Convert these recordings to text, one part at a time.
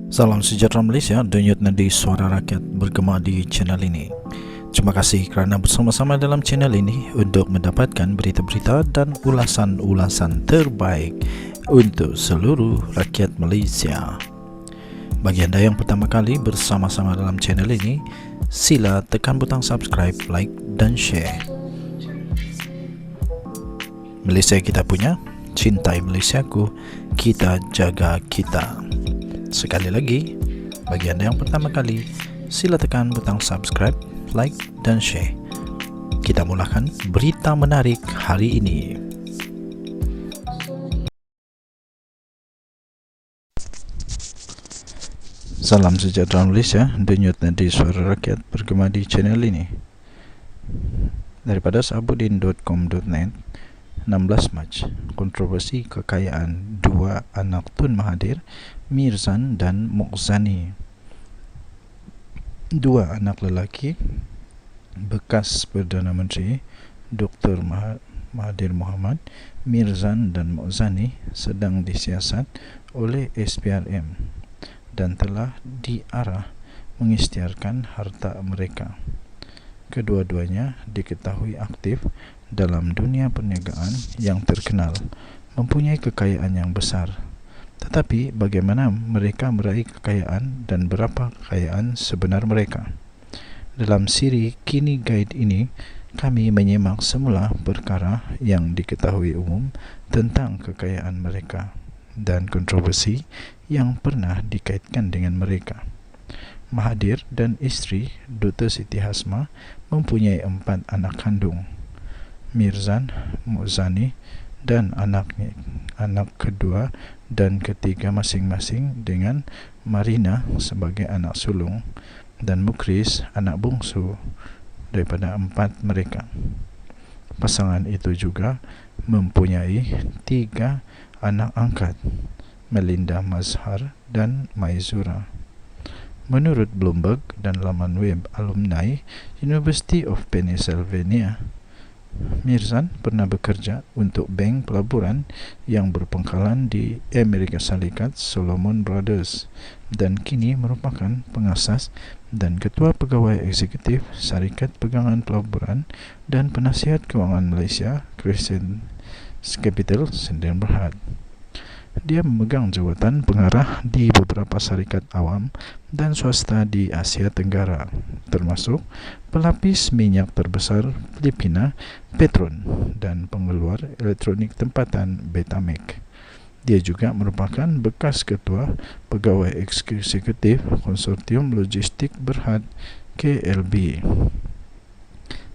Salam sejahtera Malaysia, denyut nadi suara rakyat bergema di channel ini. Terima kasih kerana bersama-sama dalam channel ini untuk mendapatkan berita-berita dan ulasan-ulasan terbaik untuk seluruh rakyat Malaysia. Bagi anda yang pertama kali bersama-sama dalam channel ini, sila tekan butang subscribe, like dan share. Malaysia kita punya, cintai Malaysiaku, kita jaga kita. Sekali lagi, bagi anda yang pertama kali, sila tekan butang subscribe, like dan share. Kita mulakan berita menarik hari ini. Salam sejahtera Malaysia, denyut nadi suara rakyat bergema di channel ini. Daripada sahabudin.com.net, 16 Mac, kontroversi kekayaan dua anak Tun Mahathir, Mirzan dan Mokhzani. Dua anak lelaki bekas Perdana Menteri Dr. Mahathir Mohamad, Mirzan dan Mokhzani sedang disiasat oleh SPRM dan telah diarah mengisytiharkan harta mereka. Kedua-duanya diketahui aktif dalam dunia perniagaan yang terkenal, mempunyai kekayaan yang besar. Tetapi bagaimana mereka meraih kekayaan dan berapa kekayaan sebenar mereka? Dalam siri Kini Guide ini, kami menyimak semula perkara yang diketahui umum tentang kekayaan mereka dan kontroversi yang pernah dikaitkan dengan mereka. Mahathir dan isteri Dr. Siti Hasmah mempunyai 4 anak kandung, Mirzan, Mokhzani dan anak kedua dan ketiga masing-masing dengan Marina sebagai anak sulung dan Mukhris anak bungsu daripada 4 mereka. Pasangan itu juga mempunyai 3 anak angkat, Melinda Mazhar dan Maizura. Menurut Bloomberg dan laman web alumni University of Pennsylvania, Mirzan pernah bekerja untuk bank pelaburan yang berpangkalan di Amerika Syarikat, Solomon Brothers, dan kini merupakan pengasas dan ketua pegawai eksekutif Syarikat Pegangan Pelaburan dan Penasihat Kewangan Malaysia, Crescent Capital, Sdn Bhd. Dia memegang jawatan pengarah di beberapa syarikat awam dan swasta di Asia Tenggara, termasuk pelapis minyak terbesar Filipina, Petron, dan pengeluar elektronik tempatan Betamax. Dia juga merupakan bekas ketua pegawai eksekutif Konsortium Logistik Berhad KLB.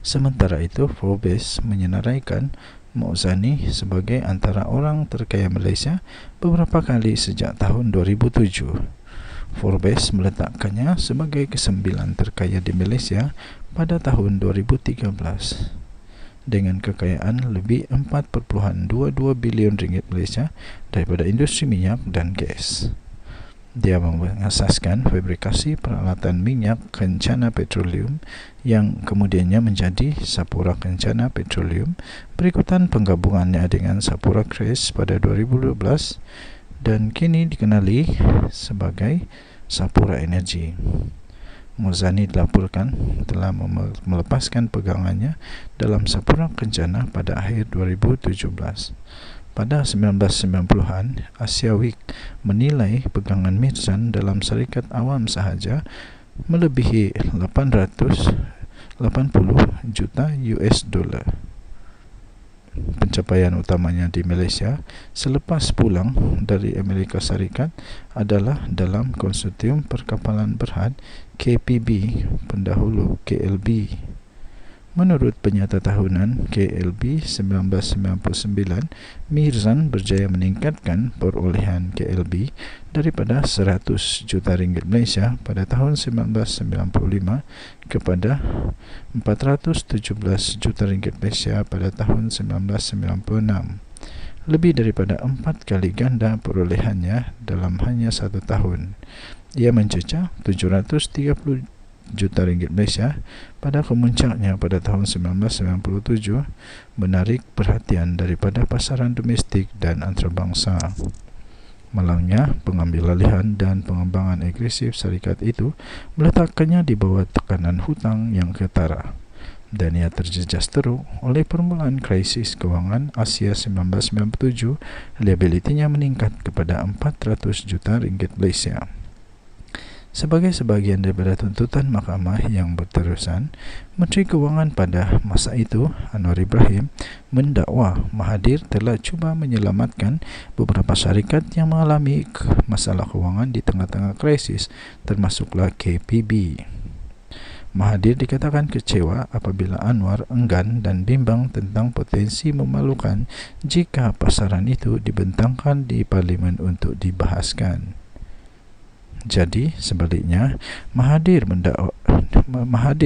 Sementara itu, Forbes menyenaraikan Mokhzani sebagai antara orang terkaya Malaysia beberapa kali sejak tahun 2007. Forbes meletakkannya sebagai ke-9 terkaya di Malaysia pada tahun 2013 dengan kekayaan lebih 4.22 bilion ringgit Malaysia daripada industri minyak dan gas. Dia mengasaskan fabrikasi peralatan minyak Kencana Petroleum yang kemudiannya menjadi Sapura Kencana Petroleum, berikutan penggabungannya dengan Sapura Crest pada 2012 dan kini dikenali sebagai Sapura Energy. Mokhzani dilaporkan telah melepaskan pegangannya dalam Sapura Kencana pada akhir 2017. Pada 1990-an, Asia Week menilai pegangan Mirzan dalam syarikat awam sahaja melebihi 880 juta US dollar. Pencapaian utamanya di Malaysia selepas pulang dari Amerika Syarikat adalah dalam Konsortium Perkapalan Berhad KPB, pendahulu KLB. Menurut penyata tahunan KLB 1999, Mirzan berjaya meningkatkan perolehan KLB daripada 100 juta ringgit Malaysia pada tahun 1995 kepada 417 juta ringgit Malaysia pada tahun 1996. Lebih daripada 4 kali ganda perolehannya dalam hanya 1 tahun. Ia mencecah 730 juta ringgit Malaysia pada kemuncaknya pada tahun 1997, menarik perhatian daripada pasaran domestik dan antarabangsa. Malangnya, pengambil alihan dan pengembangan agresif syarikat itu meletakkannya di bawah tekanan hutang yang ketara, dan ia terjejas teruk oleh permulaan krisis kewangan Asia 1997. Liabilitinya meningkat kepada 400 juta ringgit Malaysia. Sebagai sebahagian daripada tuntutan mahkamah yang berterusan, Menteri Kewangan pada masa itu, Anwar Ibrahim, mendakwa Mahathir telah cuba menyelamatkan beberapa syarikat yang mengalami masalah kewangan di tengah-tengah krisis, termasuklah KPB. Mahathir dikatakan kecewa apabila Anwar enggan dan bimbang tentang potensi memalukan jika pasaran itu dibentangkan di Parlimen untuk dibahaskan. Jadi, sebaliknya, Mahathir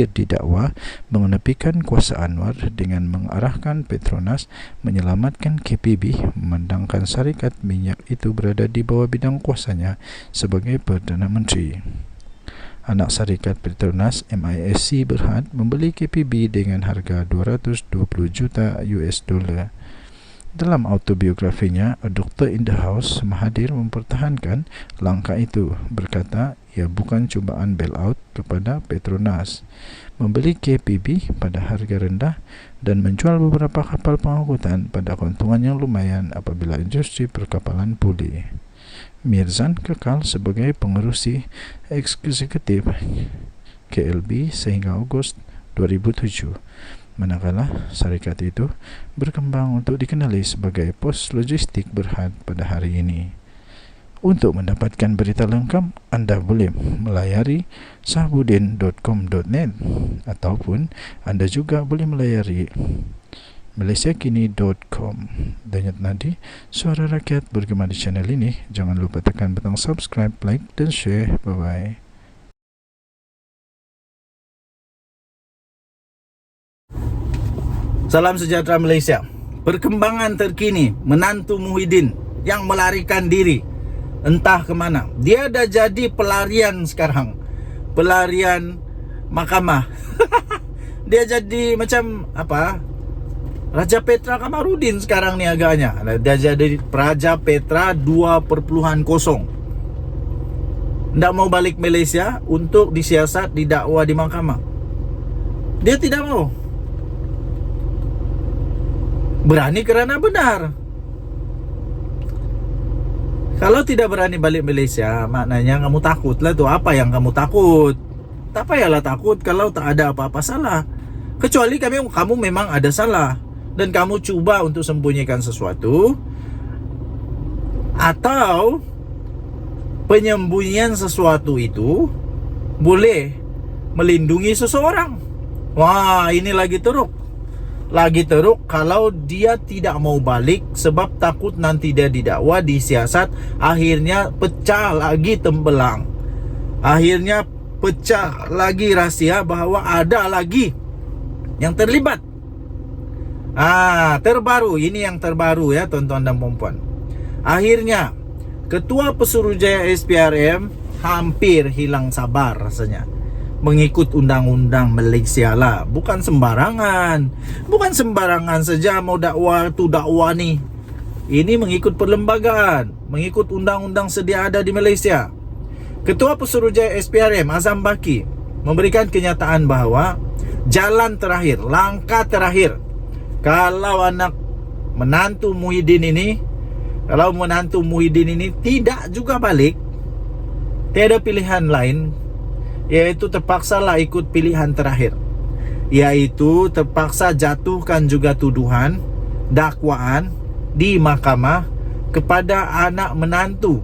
didakwa mengenepikan kuasa Anwar dengan mengarahkan Petronas menyelamatkan KPB, memandangkan syarikat minyak itu berada di bawah bidang kuasanya sebagai Perdana Menteri. Anak syarikat Petronas, MISC, Berhad membeli KPB dengan harga 220 juta US dollar. Dalam autobiografinya, A Doctor in the House, Mahathir mempertahankan langkah itu, berkata ia bukan cubaan bailout kepada Petronas, membeli KPB pada harga rendah dan menjual beberapa kapal pengangkutan pada keuntungan yang lumayan apabila industri perkapalan pulih. Mirzan kekal sebagai pengerusi eksekutif KLB sehingga Ogos 2007. Manakala syarikat itu berkembang untuk dikenali sebagai pos logistik Berhad pada hari ini. Untuk mendapatkan berita lengkap, anda boleh melayari sahbudin.com.net ataupun anda juga boleh melayari malaysiakini.com. Danyat Nadi, suara rakyat bergema di channel ini. Jangan lupa tekan butang subscribe, like dan share. Bye-bye. Salam sejahtera Malaysia. Perkembangan terkini, menantu Muhyiddin yang melarikan diri entah ke mana. Dia dah jadi pelarian sekarang. Pelarian mahkamah. Dia jadi macam apa? Raja Petra Kamarudin sekarang ni agaknya. Dia jadi Raja Petra 2.0. Tak mau balik Malaysia untuk disiasat, didakwa di mahkamah. Dia tidak mau. Berani kerana benar. Kalau tidak berani balik Malaysia, maknanya kamu takut lah tu. Apa yang kamu takut? Tak payahlah takut kalau tak ada apa-apa salah. Kecuali kamu memang ada salah dan kamu cuba untuk sembunyikan sesuatu, atau penyembunyian sesuatu itu boleh melindungi seseorang. Wah, ini lagi teruk. Lagi teruk kalau dia tidak mau balik sebab takut nanti dia didakwa, disiasat, akhirnya pecah lagi tembelang. Akhirnya pecah lagi rahsia bahawa ada lagi yang terlibat. Terbaru, ini yang terbaru ya tuan-tuan dan puan-puan. Akhirnya Ketua Pesuruhjaya SPRM hampir hilang sabar rasanya. Mengikut undang-undang Malaysia lah. Bukan sembarangan. Bukan sembarangan saja mau dakwa tu dakwa ni. Ini mengikut perlembagaan, mengikut undang-undang sedia ada di Malaysia. Ketua Pesuruhjaya SPRM Azam Baki memberikan kenyataan bahawa jalan terakhir, langkah terakhir, kalau anak menantu Muhyiddin ini, tidak juga balik, tiada pilihan lain, iaitu terpaksalah ikut pilihan terakhir, iaitu terpaksa jatuhkan juga tuduhan, dakwaan di mahkamah kepada anak menantu.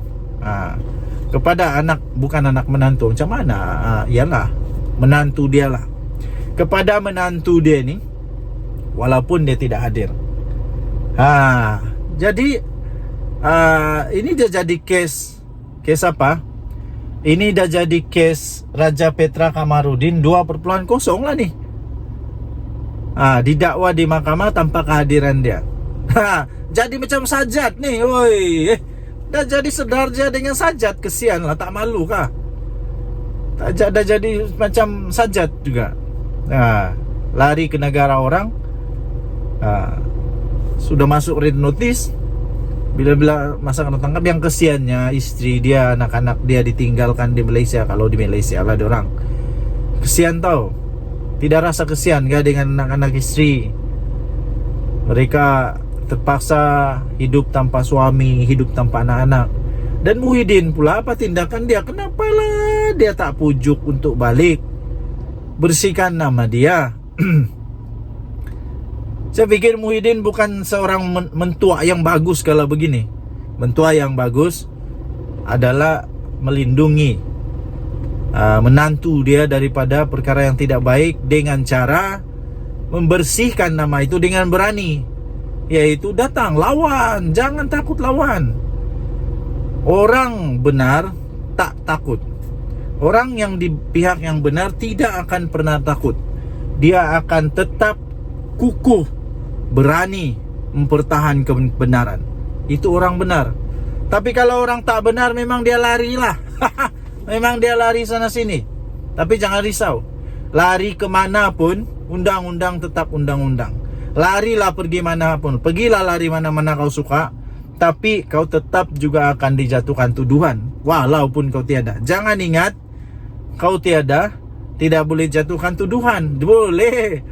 Kepada anak, bukan anak menantu, macam mana? Ialah menantu dia lah. Kepada menantu dia ni, walaupun dia tidak hadir. Jadi ini dia jadi kes apa? Ini dah jadi kes Raja Petra Kamarudin 2.0 lah ni. Didakwa di mahkamah tanpa kehadiran dia. Jadi macam Sajat ni. Dah jadi sedarja dengan Sajat. Kesian lah, tak malu kah? Dah jadi macam Sajat juga. Lari ke negara orang. Sudah masuk red notice. Bila-bila masa kena tangkap, yang kesiannya istri dia, anak-anak dia ditinggalkan di Malaysia. Kalau di Malaysia lah diorang kesian tau. Tidak rasa kesian gak dengan anak-anak istri. Mereka terpaksa hidup tanpa suami, hidup tanpa anak-anak. Dan Muhyiddin pula, apa tindakan dia? Kenapalah dia tak pujuk untuk balik, bersihkan nama dia. Saya pikir Muhyiddin bukan seorang mentua yang bagus kalau begini. Mentua yang bagus adalah melindungi menantu dia daripada perkara yang tidak baik dengan cara membersihkan nama itu dengan berani, yaitu datang lawan, jangan takut lawan. Orang benar tak takut. Orang yang di pihak yang benar tidak akan pernah takut. Dia akan tetap kukuh, berani mempertahankan kebenaran. Itu orang benar. Tapi kalau orang tak benar, memang dia larilah. Memang dia lari sana sini. Tapi jangan risau, lari kemana pun, undang-undang tetap undang-undang. Larilah pergi mana pun, pergilah lari mana-mana kau suka, tapi kau tetap juga akan dijatuhkan tuduhan walaupun kau tiada. Jangan ingat, kau tiada, tidak boleh jatuhkan tuduhan. Boleh.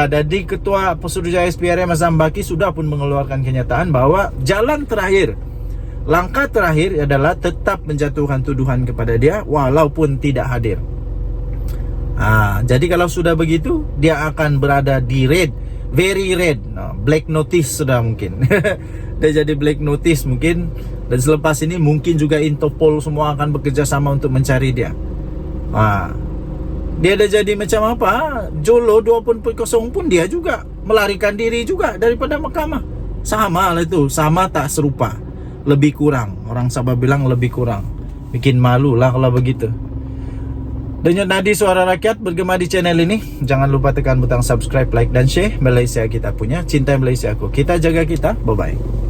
Jadi Ketua Pesuruhjaya SPRM Azam Baki sudah pun mengeluarkan kenyataan bahwa jalan terakhir, langkah terakhir adalah tetap menjatuhkan tuduhan kepada dia walaupun tidak hadir. Jadi kalau sudah begitu, dia akan berada di red, very red, black notice sudah mungkin. Dia jadi black notice mungkin. Dan selepas ini mungkin juga Interpol semua akan bekerja sama untuk mencari dia. Dia dah jadi macam apa? Jolo 2.0 pun dia juga melarikan diri juga daripada mahkamah. Sama lah itu, sama tak serupa, lebih kurang. Orang Sabah bilang lebih kurang. Bikin malu lah kalau begitu. Denyut nadi suara rakyat bergema di channel ini. Jangan lupa tekan butang subscribe, like dan share. Malaysia kita punya, cinta Malaysia aku. Kita jaga kita. Bye bye.